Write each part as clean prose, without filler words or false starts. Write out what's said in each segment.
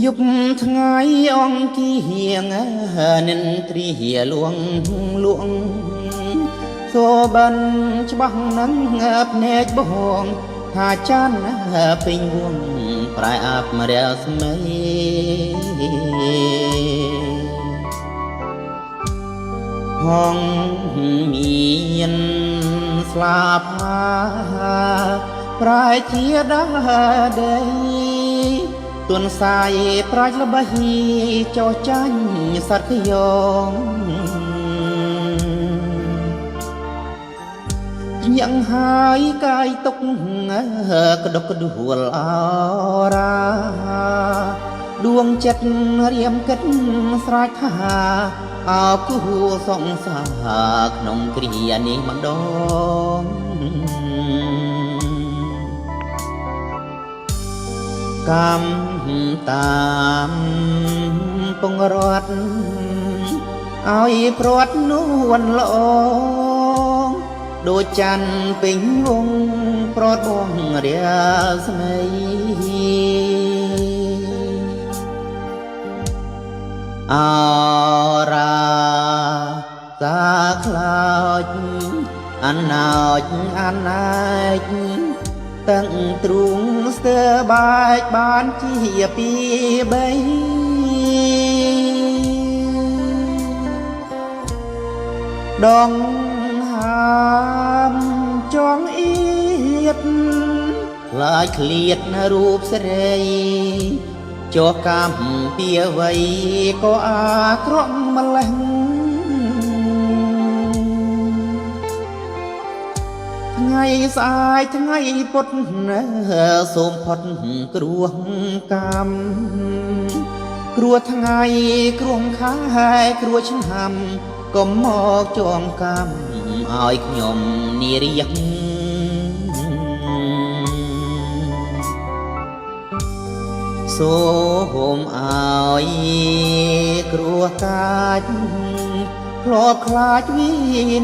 យប់ថ្ងៃអង្គានិនទ្រីលួងលួងសូបានច្បាស់ណាស់ភ្នែកបងថាចានពេញវងប្រែអាប់មរាស្មីហងមានស្លាប់ប្រែជាដាដីទួនសាយប្រាច់ល្បះចោះចាញ់សត្វខ្យងយ៉ាងហើយកាយទុកក្តុកក្តួលអរាដួងចិត្តរៀមគិតស្រេចថាអើគូសង្សារក្នុងគ្រានេះម្ដងកម្មតាមពងរត់ឲ្យព្រាត់នួនល្អដូចច័ន្ទពេញវងប្រត់បងរាស្មីអរាសាខ្លោចអណោចអណាចតាំងទ្រូងស្ទើបែកបានជាពីបីដងហាមចងអៀតឡាយឃ្លៀតរូបស្រីចោះកម្មពីអ្វីក៏អាក្រក់ម្លេះថ្ងៃស្អាយថ្ងៃពុតសូមផុតគ្រោះកម្មគ្រោះថ្ងៃគ្រោះខែគ្រោះឆ្នាំកុំមកចងកម្មឲ្យខ្ញុំនារីសូមឲ្យគ្រោះកាចធ្លាប់ខ្លាចវិ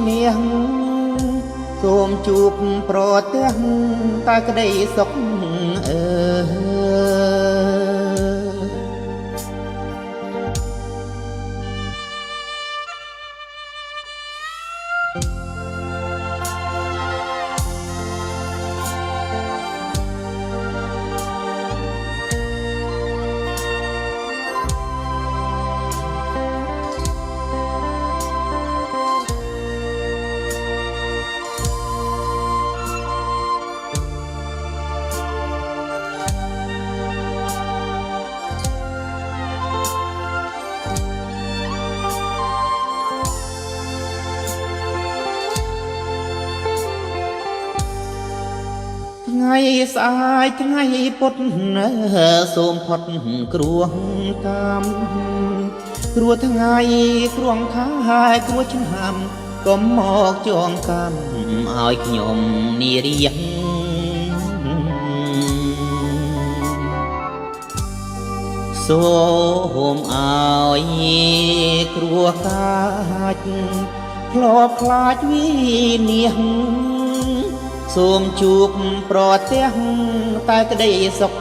នាងសូមជួបប្រទះតែក្តីសុខថ្ងៃស្អាយថ្ងៃពុតសូមផុតគ្រោះកម្មគ្រោះថ្ងៃគ្រោះខែគ្រោះឆ្នាំកុំមកចងកម្មឲ្យខ្ញុំនារីសូមឲ្យគ្រោះកាចធ្លាប់ខ្លាចវិនាងសូមជួបប្រទះតែក្តីសុខ